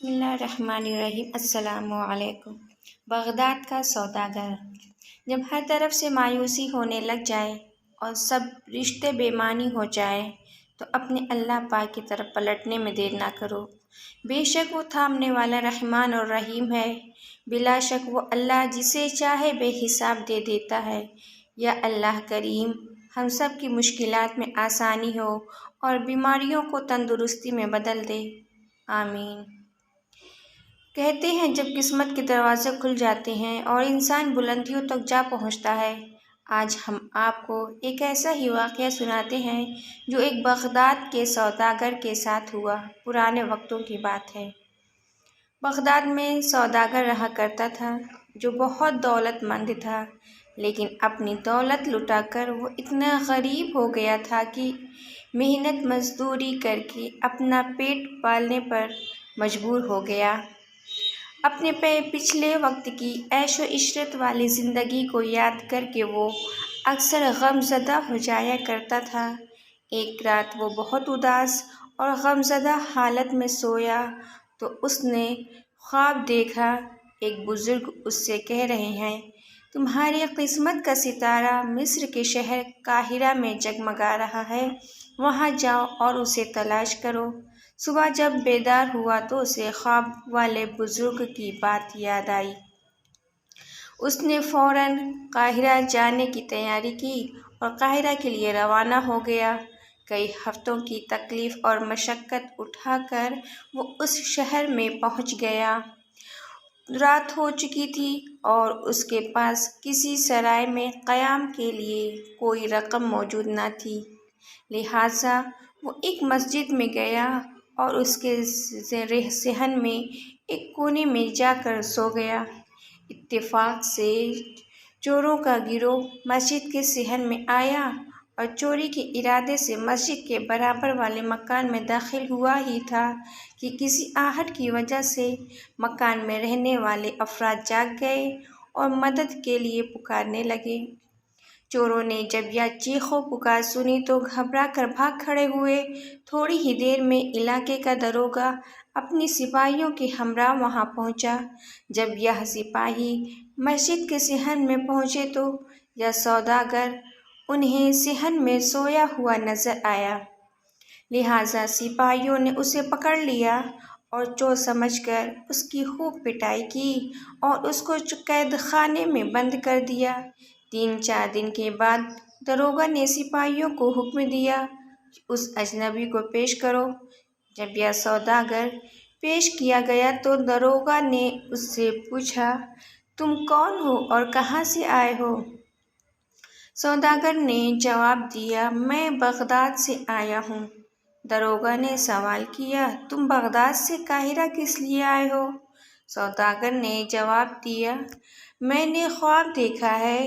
بسم اللہ الرحمن الرحیم۔ السلام علیکم۔ بغداد کا سوداگر۔ جب ہر طرف سے مایوسی ہونے لگ جائے اور سب رشتے بے معنی ہو جائے تو اپنے اللہ پاک کی طرف پلٹنے میں دیر نہ کرو۔ بے شک وہ تھامنے والا رحمان اور رحیم ہے۔ بلا شک وہ اللہ جسے چاہے بے حساب دے دیتا ہے۔ یا اللہ کریم ہم سب کی مشکلات میں آسانی ہو اور بیماریوں کو تندرستی میں بدل دے، آمین۔ کہتے ہیں جب قسمت کے دروازے کھل جاتے ہیں اور انسان بلندیوں تک جا پہنچتا ہے۔ آج ہم آپ کو ایک ایسا ہی واقعہ سناتے ہیں جو ایک بغداد کے سوداگر کے ساتھ ہوا۔ پرانے وقتوں کی بات ہے۔ بغداد میں سوداگر رہا کرتا تھا جو بہت دولت مند تھا، لیکن اپنی دولت لٹا کر وہ اتنا غریب ہو گیا تھا کہ محنت مزدوری کر کے اپنا پیٹ پالنے پر مجبور ہو گیا۔ اپنے پچھلے وقت کی عیش و عشرت والی زندگی کو یاد کر کے وہ اکثر غم زدہ ہو جایا کرتا تھا۔ ایک رات وہ بہت اداس اور غم زدہ حالت میں سویا تو اس نے خواب دیکھا۔ ایک بزرگ اس سے کہہ رہے ہیں، تمہاری قسمت کا ستارہ مصر کے شہر قاہرہ میں جگمگا رہا ہے، وہاں جاؤ اور اسے تلاش کرو۔ صبح جب بیدار ہوا تو اسے خواب والے بزرگ کی بات یاد آئی۔ اس نے فوراً قاہرہ جانے کی تیاری کی اور قاہرہ کے لیے روانہ ہو گیا۔ کئی ہفتوں کی تکلیف اور مشقت اٹھا کر وہ اس شہر میں پہنچ گیا۔ رات ہو چکی تھی اور اس کے پاس کسی سرائے میں قیام کے لیے کوئی رقم موجود نہ تھی، لہٰذا وہ ایک مسجد میں گیا اور اس کے صحن میں ایک کونے میں جا کر سو گیا۔ اتفاق سے چوروں کا گروہ مسجد کے صحن میں آیا اور چوری کے ارادے سے مسجد کے برابر والے مکان میں داخل ہوا ہی تھا کہ کسی آہٹ کی وجہ سے مکان میں رہنے والے افراد جاگ گئے اور مدد کے لیے پکارنے لگے۔ چوروں نے جب یہ چیخو پکار سنی تو گھبرا کر بھاگ کھڑے ہوئے۔ تھوڑی ہی دیر میں علاقے کا داروغہ اپنی سپاہیوں کے ہمراہ وہاں پہنچا۔ جب یہ سپاہی مسجد کے صحن میں پہنچے تو یہ سوداگر انہیں صحن میں سویا ہوا نظر آیا، لہٰذا سپاہیوں نے اسے پکڑ لیا اور چور سمجھ کر اس کی خوب پٹائی کی اور اس کو قید خانے میں بند کر دیا۔ 3-4 دن کے بعد داروغہ نے سپاہیوں کو حکم دیا کہ اس اجنبی کو پیش کرو۔ جب یہ سوداگر پیش کیا گیا تو داروغہ نے اس سے پوچھا، تم کون ہو اور کہاں سے آئے ہو؟ سوداگر نے جواب دیا، میں بغداد سے آیا ہوں۔ داروغہ نے سوال کیا، تم بغداد سے قاہرہ کس لیے آئے ہو؟ سوداگر نے جواب دیا، میں نے خواب دیکھا ہے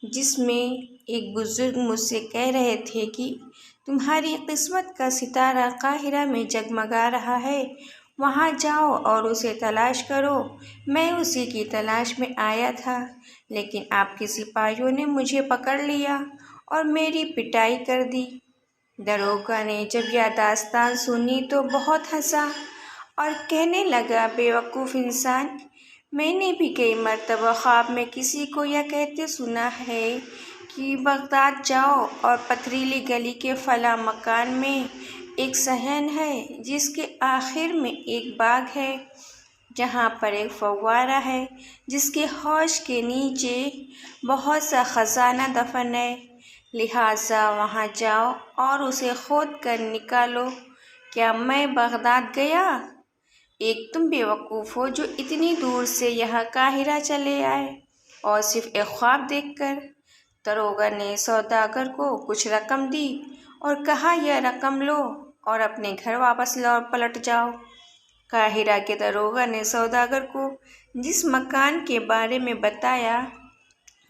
جس میں ایک بزرگ مجھ سے کہہ رہے تھے کہ تمہاری قسمت کا ستارہ قاہرہ میں جگمگا رہا ہے، وہاں جاؤ اور اسے تلاش کرو۔ میں اسی کی تلاش میں آیا تھا، لیکن آپ کے سپاہیوں نے مجھے پکڑ لیا اور میری پٹائی کر دی۔ داروغہ نے جب یہ داستان سنی تو بہت ہنسا اور کہنے لگا، بے وقوف انسان، میں نے بھی کئی مرتبہ خواب میں کسی کو یہ کہتے سنا ہے کہ بغداد جاؤ اور پتھریلی گلی کے فلاں مکان میں ایک صحن ہے جس کے آخر میں ایک باغ ہے، جہاں پر ایک فوارہ ہے جس کے حوض کے نیچے بہت سا خزانہ دفن ہے، لہٰذا وہاں جاؤ اور اسے کھود کر نکالو۔ کیا میں بغداد گیا؟ ایک تم بے وقوف ہو جو اتنی دور سے یہاں قاہرہ چلے آئے اور صرف ایک خواب دیکھ کر۔ داروغہ نے سوداگر کو کچھ رقم دی اور کہا، یہ رقم لو اور اپنے گھر واپس پلٹ جاؤ۔ قاہرہ کے داروغہ نے سوداگر کو جس مکان کے بارے میں بتایا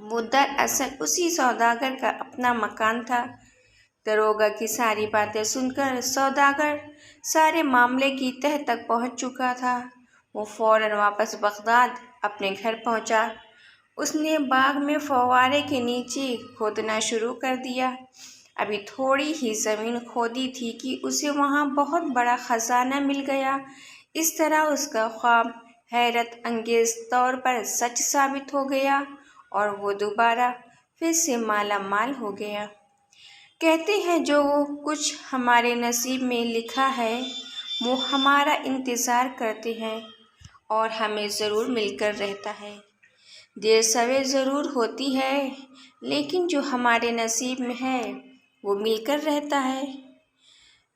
وہ دراصل اسی سوداگر کا اپنا مکان تھا۔ داروغہ کی ساری باتیں سن کر سوداگر سارے معاملے کی تہہ تک پہنچ چکا تھا۔ وہ فوراً واپس بغداد اپنے گھر پہنچا۔ اس نے باغ میں فوارے کے نیچے کھودنا شروع کر دیا۔ ابھی تھوڑی ہی زمین کھودی تھی کہ اسے وہاں بہت بڑا خزانہ مل گیا۔ اس طرح اس کا خواب حیرت انگیز طور پر سچ ثابت ہو گیا اور وہ دوبارہ پھر سے مالا مال ہو گیا۔ کہتے ہیں جو کچھ ہمارے نصیب میں لکھا ہے وہ ہمارا انتظار کرتے ہیں اور ہمیں ضرور مل کر رہتا ہے۔ دیر سویر ضرور ہوتی ہے لیکن جو ہمارے نصیب میں ہے وہ مل کر رہتا ہے۔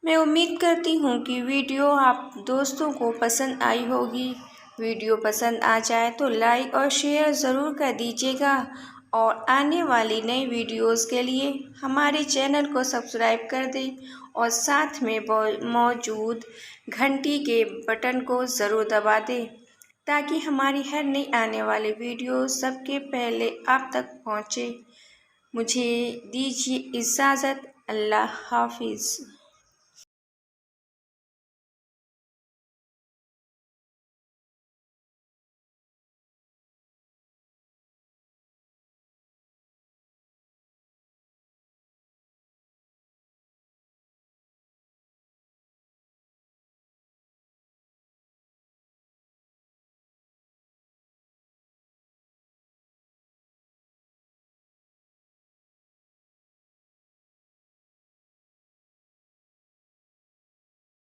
میں امید کرتی ہوں کہ ویڈیو آپ دوستوں کو پسند آئی ہوگی۔ ویڈیو پسند آ جائے تو لائک اور شیئر ضرور کر دیجیے گا اور آنے والی نئی ویڈیوز کے لیے ہمارے چینل کو سبسکرائب کر دیں اور ساتھ میں موجود گھنٹی کے بٹن کو ضرور دبا دیں تاکہ ہماری ہر نئی آنے والی ویڈیو سب کے پہلے آپ تک پہنچے۔ مجھے دیجیے اجازت۔ اللہ حافظ۔